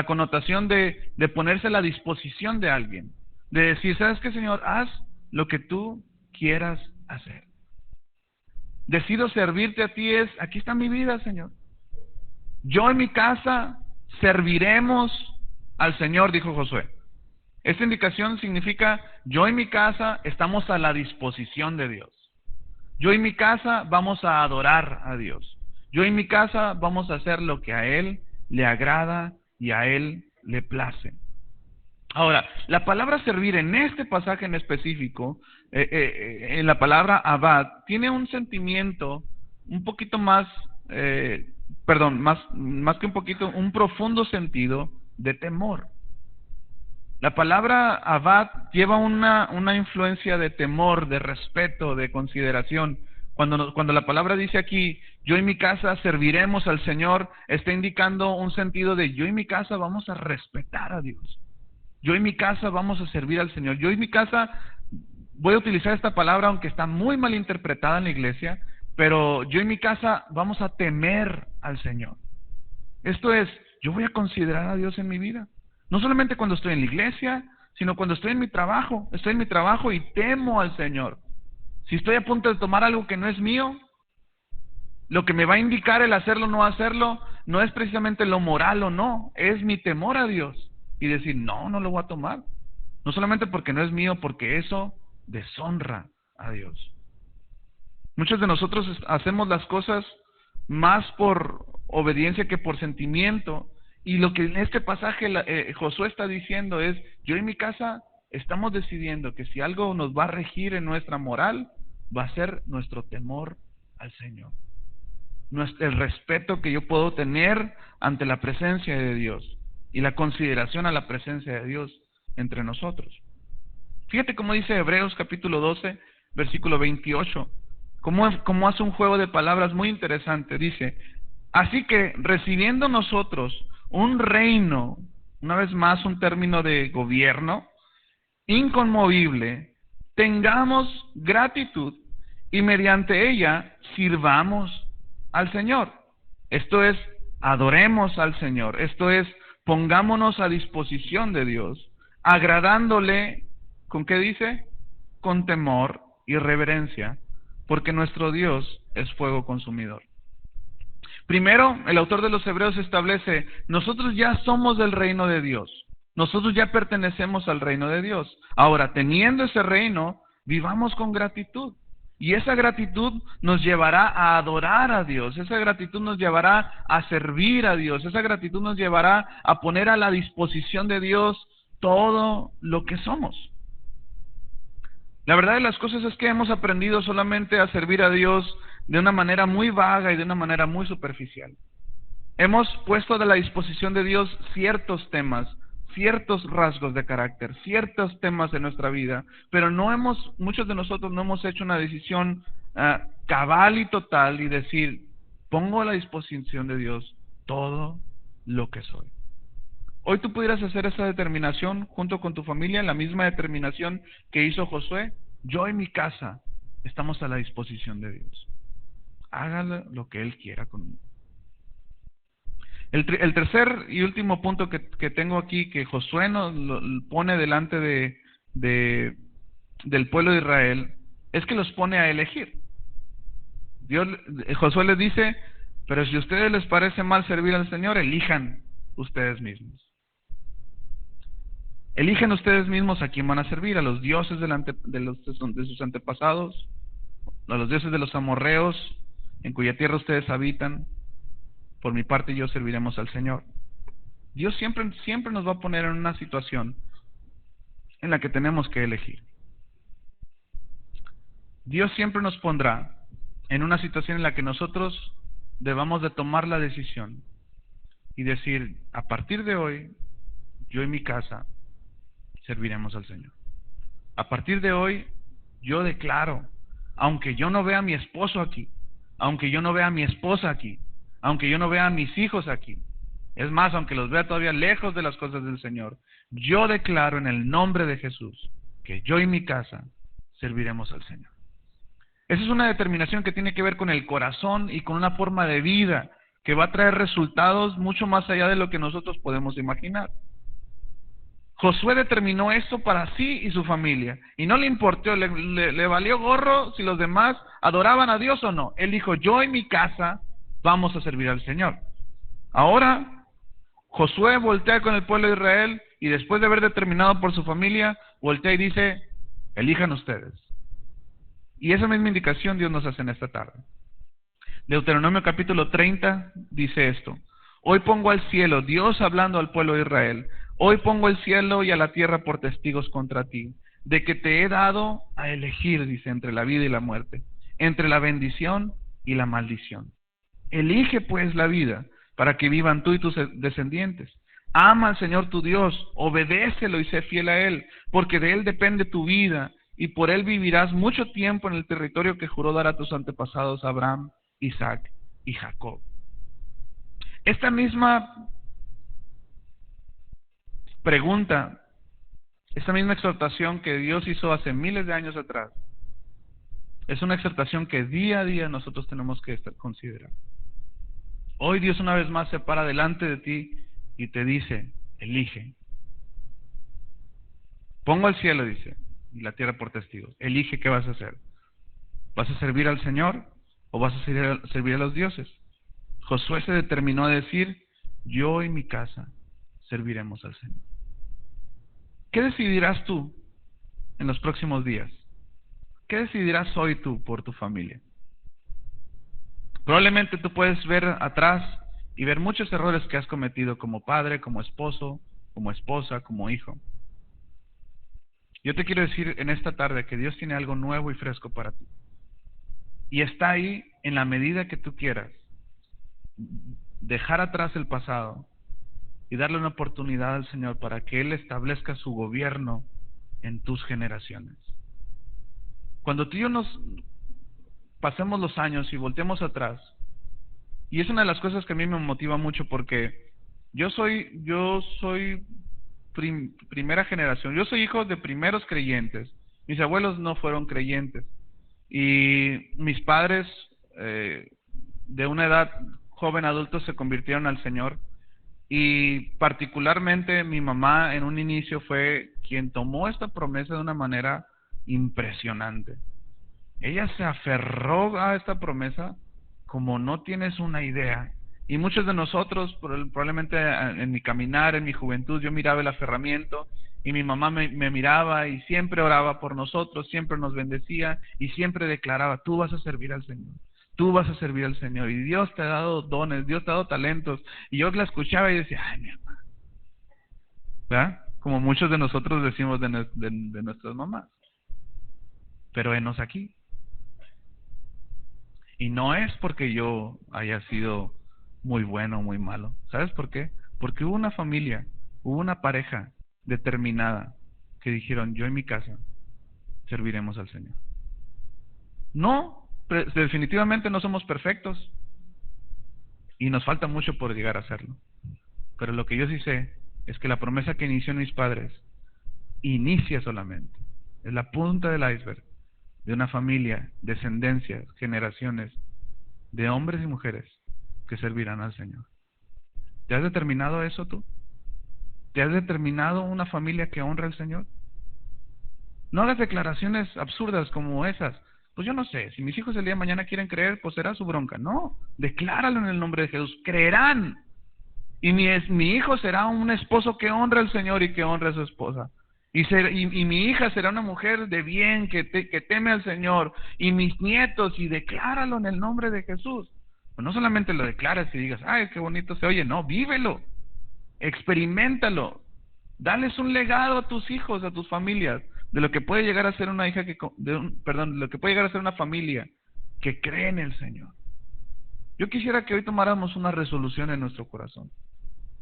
connotación de ponerse a la disposición de alguien. De decir, ¿sabes qué, Señor? Haz lo que tú quieras hacer. Decido servirte a ti es, aquí está mi vida, Señor. Yo en mi casa serviremos al Señor, dijo Josué. Esta indicación significa, yo y mi casa estamos a la disposición de Dios. Yo y mi casa vamos a adorar a Dios. Yo y mi casa vamos a hacer lo que a Él le agrada y a Él le place. Ahora, la palabra servir en este pasaje en específico, en la palabra abad, tiene un sentimiento un poquito más, más que un poquito, un profundo sentido de temor. La palabra abad lleva una influencia de temor, de respeto, de consideración. Cuando la palabra dice aquí, yo y mi casa serviremos al Señor, está indicando un sentido de yo y mi casa vamos a respetar a Dios. Yo y mi casa vamos a servir al Señor. Yo y mi casa, voy a utilizar esta palabra aunque está muy mal interpretada en la iglesia, pero yo y mi casa vamos a temer al Señor. Esto es, yo voy a considerar a Dios en mi vida. No solamente cuando estoy en la iglesia, sino cuando estoy en mi trabajo. Estoy en mi trabajo y temo al Señor. Si estoy a punto de tomar algo que no es mío, lo que me va a indicar el hacerlo o no hacerlo, no es precisamente lo moral o no, es mi temor a Dios. Y decir, no lo voy a tomar. No solamente porque no es mío, porque eso deshonra a Dios. Muchos de nosotros hacemos las cosas más por obediencia que por sentimiento. Y lo que en este pasaje Josué está diciendo es, yo y mi casa estamos decidiendo que si algo nos va a regir en nuestra moral, va a ser nuestro temor al Señor. El respeto que yo puedo tener ante la presencia de Dios y la consideración a la presencia de Dios entre nosotros. Fíjate cómo dice Hebreos capítulo 12, versículo 28. Cómo hace un juego de palabras muy interesante. Dice, así que recibiendo nosotros un reino, una vez más un término de gobierno, inconmovible, tengamos gratitud y mediante ella sirvamos al Señor. Esto es, adoremos al Señor. Esto es, pongámonos a disposición de Dios, agradándole, ¿con qué dice? Con temor y reverencia, porque nuestro Dios es fuego consumidor. Primero, el autor de los Hebreos establece, nosotros ya somos del reino de Dios. Nosotros ya pertenecemos al reino de Dios. Ahora, teniendo ese reino, vivamos con gratitud. Y esa gratitud nos llevará a adorar a Dios. Esa gratitud nos llevará a servir a Dios. Esa gratitud nos llevará a poner a la disposición de Dios todo lo que somos. La verdad de las cosas es que hemos aprendido solamente a servir a Dios de una manera muy vaga y de una manera muy superficial. Hemos puesto a la disposición de Dios ciertos temas, ciertos rasgos de carácter, ciertos temas de nuestra vida, pero muchos de nosotros no hemos hecho una decisión cabal y total y decir, pongo a la disposición de Dios todo lo que soy. Hoy tú pudieras hacer esa determinación junto con tu familia, la misma determinación que hizo Josué. Yo y mi casa estamos a la disposición de Dios. Hágalo lo que Él quiera conmigo. El tercer y último punto que tengo aquí, que Josué nos lo pone delante del pueblo de Israel, es que los pone a elegir. Josué les dice, pero si a ustedes les parece mal servir al Señor, elijan ustedes mismos. Eligen ustedes mismos a quién van a servir, a los dioses de sus antepasados, a los dioses de los amorreos, en cuya tierra ustedes habitan. Por mi parte yo serviremos al Señor. Dios siempre nos va a poner en una situación en la que tenemos que elegir. Dios siempre nos pondrá en una situación en la que nosotros debamos de tomar la decisión y decir, a partir de hoy, yo y mi casa serviremos al Señor. A partir de hoy, yo declaro, aunque yo no vea a mi esposo aquí, aunque yo no vea a mi esposa aquí, aunque yo no vea a mis hijos aquí, es más, aunque los vea todavía lejos de las cosas del Señor, yo declaro en el nombre de Jesús que yo y mi casa serviremos al Señor. Esa es una determinación que tiene que ver con el corazón y con una forma de vida que va a traer resultados mucho más allá de lo que nosotros podemos imaginar. Josué determinó esto para sí y su familia, y no le importó, le valió gorro si los demás adoraban a Dios o no. Él dijo, yo y mi casa vamos a servir al Señor. Ahora, Josué voltea con el pueblo de Israel, y después de haber determinado por su familia, voltea y dice, elijan ustedes. Y esa misma indicación Dios nos hace en esta tarde. Deuteronomio capítulo 30 dice esto, hoy pongo al cielo, Dios hablando al pueblo de Israel, hoy pongo el cielo y a la tierra por testigos contra ti, de que te he dado a elegir, dice, entre la vida y la muerte, entre la bendición y la maldición. Elige pues la vida, para que vivan tú y tus descendientes. Ama al Señor tu Dios, obedécelo y sé fiel a Él, porque de Él depende tu vida, y por Él vivirás mucho tiempo en el territorio que juró dar a tus antepasados Abraham, Isaac y Jacob. Esta misma pregunta, esta misma exhortación que Dios hizo hace miles de años atrás, es una exhortación que día a día nosotros tenemos que considerar. Hoy Dios una vez más se para delante de ti y te dice, elige. Pongo el cielo, dice, y la tierra por testigos. Elige qué vas a hacer. ¿Vas a servir al Señor o vas a servir a los dioses? Josué se determinó a decir, yo y mi casa serviremos al Señor. ¿Qué decidirás tú en los próximos días? ¿Qué decidirás hoy tú por tu familia? Probablemente tú puedes ver atrás y ver muchos errores que has cometido como padre, como esposo, como esposa, como hijo. Yo te quiero decir en esta tarde que Dios tiene algo nuevo y fresco para ti. Y está ahí en la medida que tú quieras dejar atrás el pasado y darle una oportunidad al Señor para que Él establezca su gobierno en tus generaciones. Cuando tú y yo nos pasemos los años y volteemos atrás, y es una de las cosas que a mí me motiva mucho porque yo soy primera generación, yo soy hijo de primeros creyentes, mis abuelos no fueron creyentes, y mis padres de una edad joven adulto se convirtieron al Señor, y particularmente mi mamá en un inicio fue quien tomó esta promesa de una manera impresionante. Ella se aferró a esta promesa como no tienes una idea. Y muchos de nosotros, probablemente en mi caminar, en mi juventud, yo miraba el aferramiento y mi mamá me miraba y siempre oraba por nosotros, siempre nos bendecía y siempre declaraba, tú vas a servir al Señor, tú vas a servir al Señor. Y Dios te ha dado dones, Dios te ha dado talentos. Y yo la escuchaba y decía, ay, mi mamá. ¿Verdad? Como muchos de nosotros decimos de nuestras mamás. Pero henos aquí. Y no es porque yo haya sido muy bueno o muy malo. ¿Sabes por qué? Porque hubo una familia, hubo una pareja determinada que dijeron, yo en mi casa serviremos al Señor. No, definitivamente no somos perfectos y nos falta mucho por llegar a serlo. Pero lo que yo sí sé es que la promesa que inició en mis padres inicia solamente, es la punta del iceberg de una familia, descendencias, generaciones de hombres y mujeres que servirán al Señor. ¿Te has determinado eso tú? ¿Te has determinado una familia que honra al Señor? No hagas declaraciones absurdas como esas. Pues yo no sé, si mis hijos el día de mañana quieren creer, pues será su bronca. No, decláralo en el nombre de Jesús. Creerán. Y mi hijo será un esposo que honra al Señor y que honra a su esposa. Y mi hija será una mujer de bien que teme al Señor. Y mis nietos, y decláralo en el nombre de Jesús. Pues no solamente lo declaras y digas, ay, qué bonito se oye. No, vívelo. Experiméntalo. Dales un legado a tus hijos, a tus familias, de lo que puede llegar a ser una hija de lo que puede llegar a ser una familia que cree en el Señor. Yo quisiera que hoy tomáramos una resolución en nuestro corazón.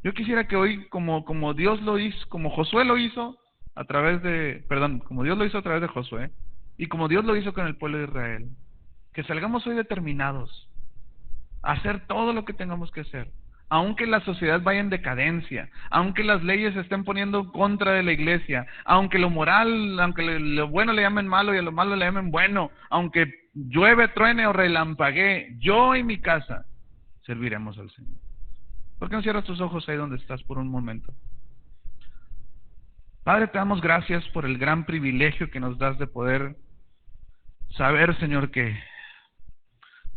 Yo quisiera que hoy, como Dios lo hizo, como Josué lo hizo a través de, como Dios lo hizo a través de Josué, y como Dios lo hizo con el pueblo de Israel, que salgamos hoy determinados a hacer todo lo que tengamos que hacer. Aunque la sociedad vaya en decadencia, aunque las leyes se estén poniendo en contra de la iglesia, aunque lo moral, aunque lo bueno le llamen malo y a lo malo le llamen bueno, aunque llueve, truene o relampaguee, yo y mi casa serviremos al Señor. ¿Por qué no cierras tus ojos ahí donde estás por un momento? Padre, te damos gracias por el gran privilegio que nos das de poder saber, Señor, que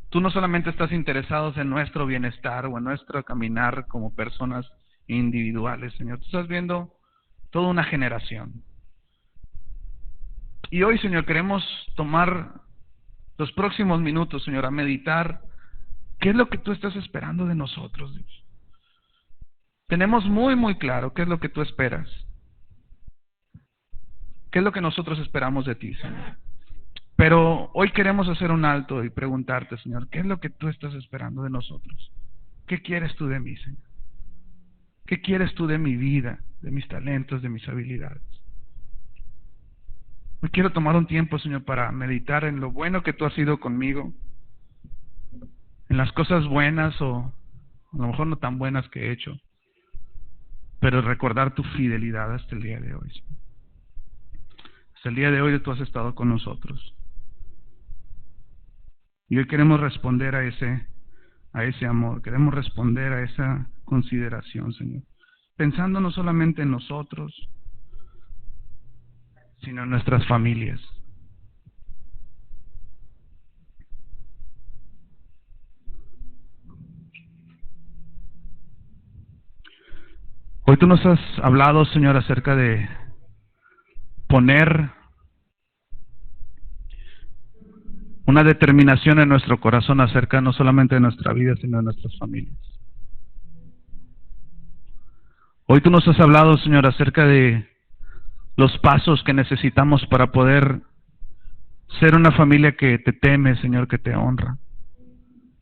Tú no solamente estás interesado en nuestro bienestar o en nuestro caminar como personas individuales, Señor. Tú estás viendo toda una generación. Y hoy, Señor, queremos tomar los próximos minutos, Señor, a meditar qué es lo que Tú estás esperando de nosotros, Dios. Tenemos muy claro qué es lo que Tú esperas. ¿Qué es lo que nosotros esperamos de Ti, Señor? Pero hoy queremos hacer un alto y preguntarte, Señor, ¿qué es lo que Tú estás esperando de nosotros? ¿Qué quieres Tú de mí, Señor? ¿Qué quieres Tú de mi vida, de mis talentos, de mis habilidades? Hoy quiero tomar un tiempo, Señor, para meditar en lo bueno que Tú has sido conmigo, en las cosas buenas o a lo mejor no tan buenas que he hecho, pero recordar Tu fidelidad hasta el día de hoy, Señor. Hasta el día de hoy Tú has estado con nosotros. Y hoy queremos responder a ese amor, queremos responder a esa consideración, Señor. Pensando no solamente en nosotros, sino en nuestras familias. Hoy Tú nos has hablado, Señor, acerca de poner una determinación en nuestro corazón acerca no solamente de nuestra vida, sino de nuestras familias. Hoy Tú nos has hablado, Señor, acerca de los pasos que necesitamos para poder ser una familia que Te teme, Señor, que Te honra.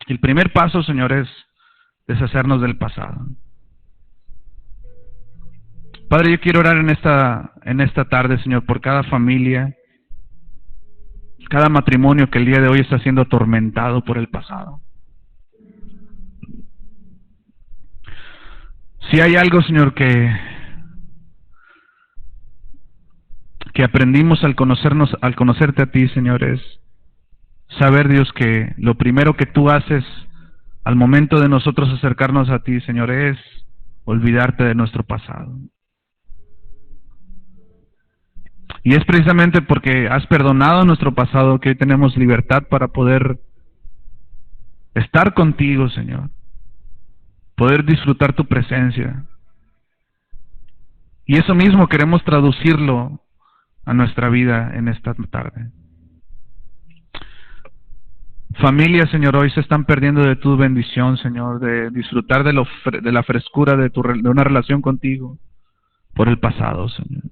Y el primer paso, Señor, es deshacernos del pasado. Padre, yo quiero orar en esta tarde, Señor, por cada familia, cada matrimonio que el día de hoy está siendo atormentado por el pasado. Si hay algo, Señor, que aprendimos al conocerte a Ti, Señor, es saber, Dios, que lo primero que Tú haces al momento de nosotros acercarnos a Ti, Señor, es olvidarte de nuestro pasado. Y es precisamente porque has perdonado nuestro pasado que hoy tenemos libertad para poder estar contigo, Señor. Poder disfrutar Tu presencia. Y eso mismo queremos traducirlo a nuestra vida en esta tarde. Familias, Señor, hoy se están perdiendo de Tu bendición, Señor, de disfrutar de la frescura de una relación contigo por el pasado, Señor.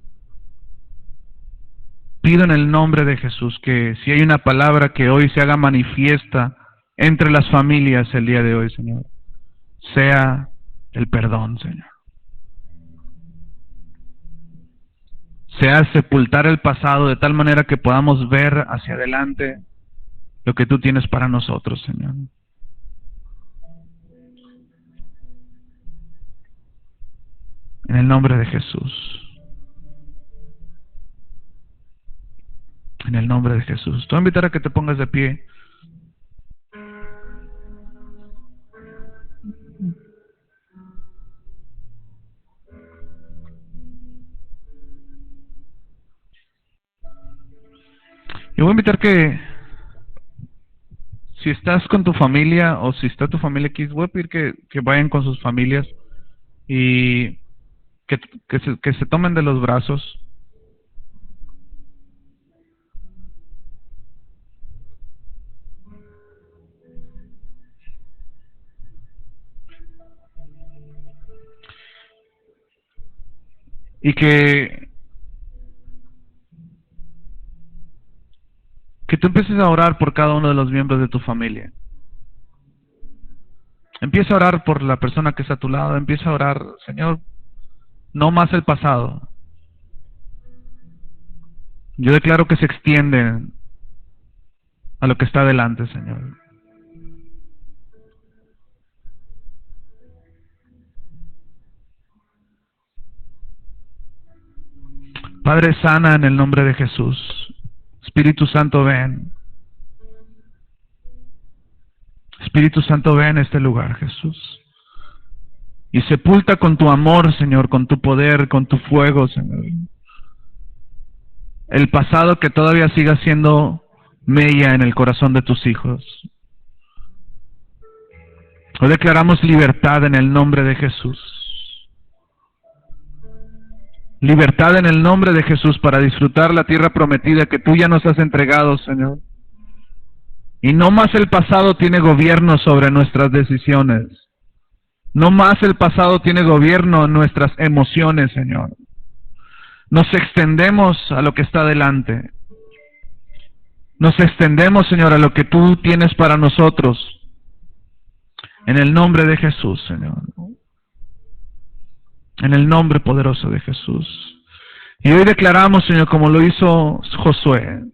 Pido en el nombre de Jesús que si hay una palabra que hoy se haga manifiesta entre las familias el día de hoy, Señor, sea el perdón, Señor. Sea sepultar el pasado de tal manera que podamos ver hacia adelante lo que Tú tienes para nosotros, Señor. En el nombre de Jesús. En el nombre de Jesús. Te voy a invitar a que te pongas de pie. voy a invitar que, si estás con tu familia o si está tu familia aquí, voy a pedir que vayan con sus familias y que se tomen de los brazos. Y que tú empieces a orar por cada uno de los miembros de tu familia. Empieza a orar por la persona que está a tu lado. Empieza a orar, Señor, no más el pasado. Yo declaro que se extiende a lo que está adelante, Señor. Padre, sana en el nombre de Jesús. Espíritu Santo, ven. Espíritu Santo, ven a este lugar, Jesús. Y sepulta con tu amor, Señor, con tu poder, con tu fuego, Señor, el pasado que todavía siga siendo mella en el corazón de tus hijos. Hoy declaramos libertad en el nombre de Jesús. Libertad en el nombre de Jesús para disfrutar la tierra prometida que tú ya nos has entregado, Señor. Y no más el pasado tiene gobierno sobre nuestras decisiones. No más el pasado tiene gobierno en nuestras emociones, Señor. Nos extendemos a lo que está delante. Nos extendemos, Señor, a lo que tú tienes para nosotros. En el nombre de Jesús, Señor. En el nombre poderoso de Jesús. Y hoy declaramos, Señor, como lo hizo Josué.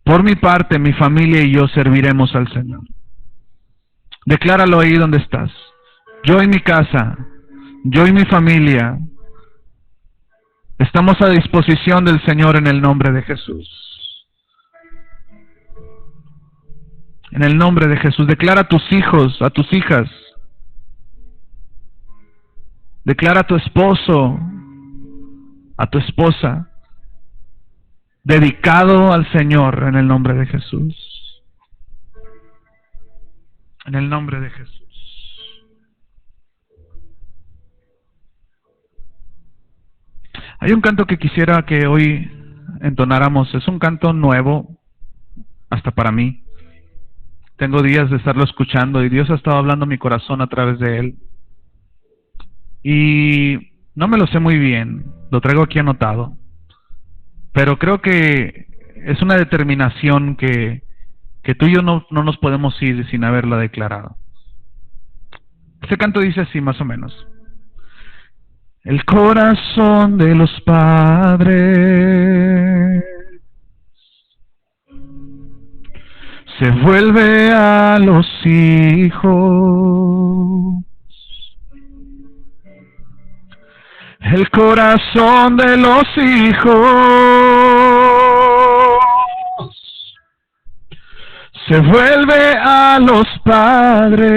Por mi parte, mi familia y yo serviremos al Señor. Decláralo ahí donde estás. Yo y mi casa, yo y mi familia, estamos a disposición del Señor en el nombre de Jesús. En el nombre de Jesús. Declara a tus hijos, a tus hijas. Declara a tu esposo, a tu esposa, dedicado al Señor en el nombre de Jesús. En el nombre de Jesús. Hay un canto que quisiera que hoy entonáramos. Es un canto nuevo, hasta para mí. Tengo días de estarlo escuchando y Dios ha estado hablando a mi corazón a través de él. Y no me lo sé muy bien, lo traigo aquí anotado. Pero creo que es una determinación que tú y yo no nos podemos ir sin haberla declarado. Este canto dice así más o menos. El corazón de los padres se vuelve a los hijos. El corazón de los hijos se vuelve a los padres.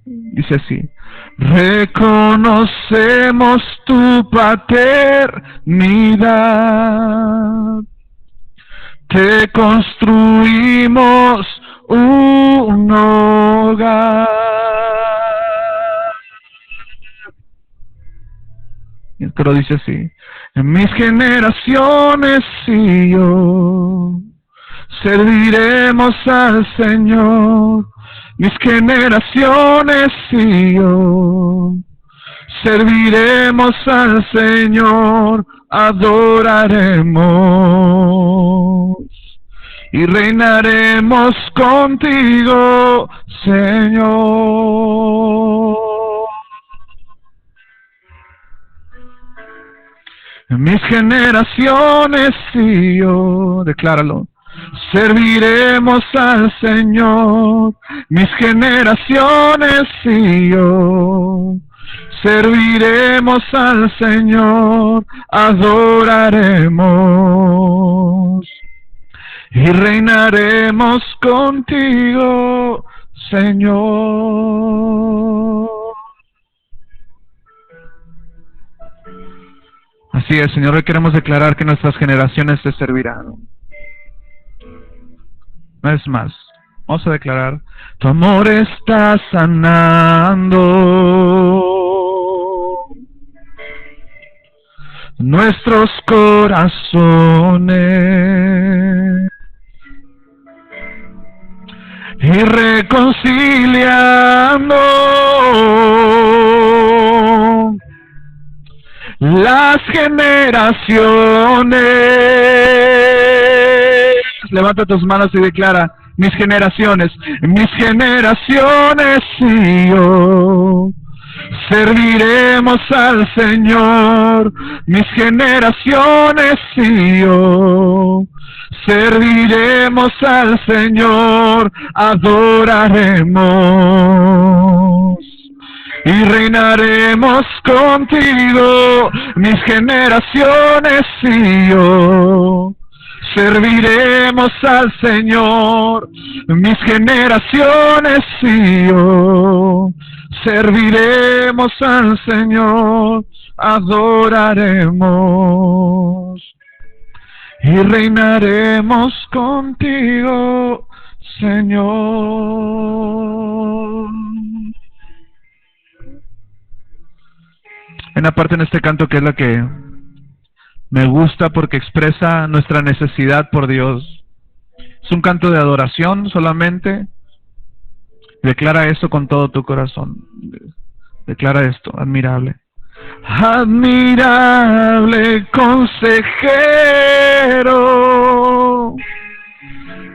Dice así: reconocemos tu paternidad, te construimos un hogar. Pero dice así: en mis generaciones y yo serviremos al Señor. Mis generaciones y yo serviremos al Señor, adoraremos y reinaremos contigo, Señor. Mis generaciones y yo, decláralo, serviremos al Señor. Mis generaciones y yo serviremos al Señor, adoraremos y reinaremos contigo, Señor. Así es, Señor, hoy queremos declarar que nuestras generaciones te servirán. Una vez más, vamos a declarar: tu amor está sanando nuestros corazones y reconciliando las generaciones. Levanta tus manos y declara: mis generaciones y yo serviremos al Señor. Mis generaciones y yo serviremos al Señor, adoraremos y reinaremos contigo. Mis generaciones y yo serviremos al Señor. Mis generaciones y yo serviremos al Señor, adoraremos y reinaremos contigo, Señor. Hay una parte en este canto que es la que me gusta porque expresa nuestra necesidad por Dios. Es un canto de adoración solamente. Declara esto con todo tu corazón. Declara esto: admirable. Admirable consejero,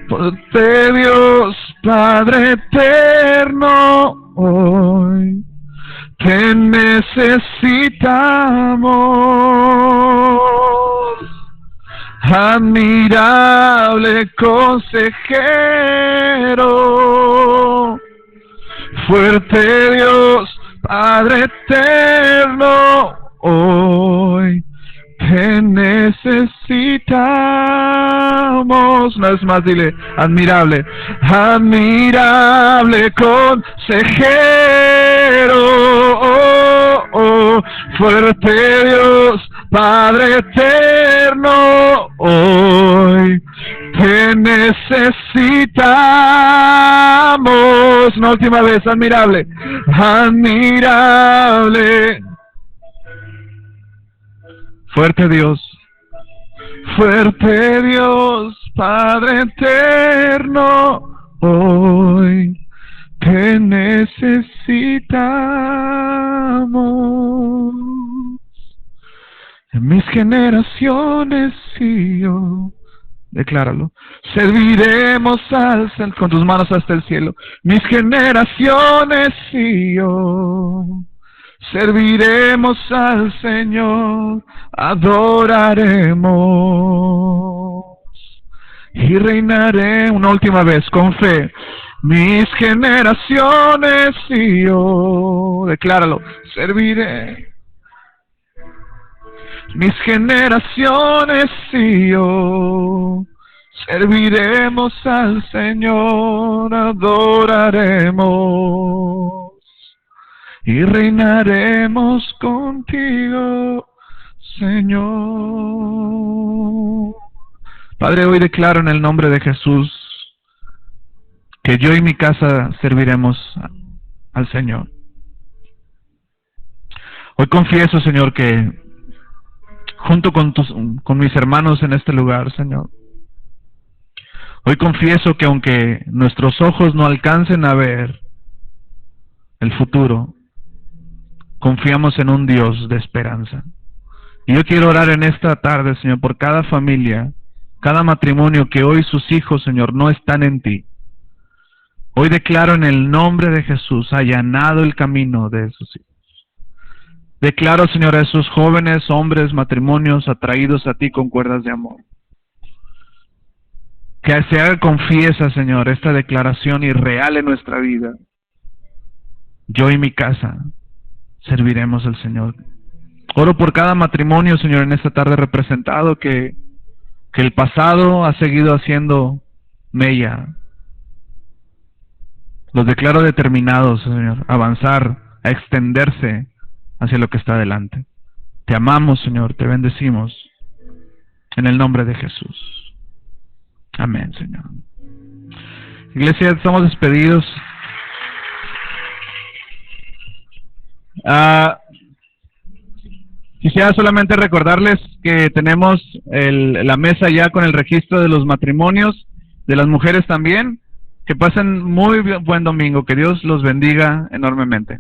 fuerte Dios Padre eterno, hoy te necesitamos. Admirable consejero, fuerte Dios Padre eterno, hoy te necesitamos. Una vez más, dile: admirable, admirable consejero, fuerte Dios Padre eterno, hoy te necesitamos. Una última vez: admirable, admirable, fuerte Dios Padre eterno, hoy te necesitamos. En mis generaciones y yo, decláralo, serviremos al Señor, con tus manos hasta el cielo. Mis generaciones y yo serviremos al Señor, adoraremos y reinaré. Una última vez, con fe. Mis generaciones y yo, decláralo, serviré. Mis generaciones y yo serviremos al Señor, adoraremos y reinaremos contigo, Señor. Padre, hoy declaro en el nombre de Jesús que yo y mi casa serviremos al Señor. Hoy confieso, Señor, que junto con mis hermanos en este lugar, Señor, hoy confieso que aunque nuestros ojos no alcancen a ver el futuro, confiamos en un Dios de esperanza. Y yo quiero orar en esta tarde, Señor, por cada familia, cada matrimonio que hoy sus hijos, Señor, no están en ti. Hoy declaro en el nombre de Jesús, allanado el camino de sus hijos. Declaro, Señor, a esos jóvenes, hombres, matrimonios atraídos a ti con cuerdas de amor. Que se haga confiesa, Señor, esta declaración irreal en nuestra vida. Yo y mi casa serviremos al Señor. Oro por cada matrimonio, Señor, en esta tarde representado, que el pasado ha seguido haciendo mella. Los declaro determinados, Señor, a avanzar, a extenderse hacia lo que está adelante. Te amamos, Señor, te bendecimos. En el nombre de Jesús. Amén, Señor. Iglesia, estamos despedidos. Quisiera solamente recordarles que tenemos la mesa ya con el registro de los matrimonios, de las mujeres también. Que pasen muy buen domingo. Que Dios los bendiga enormemente.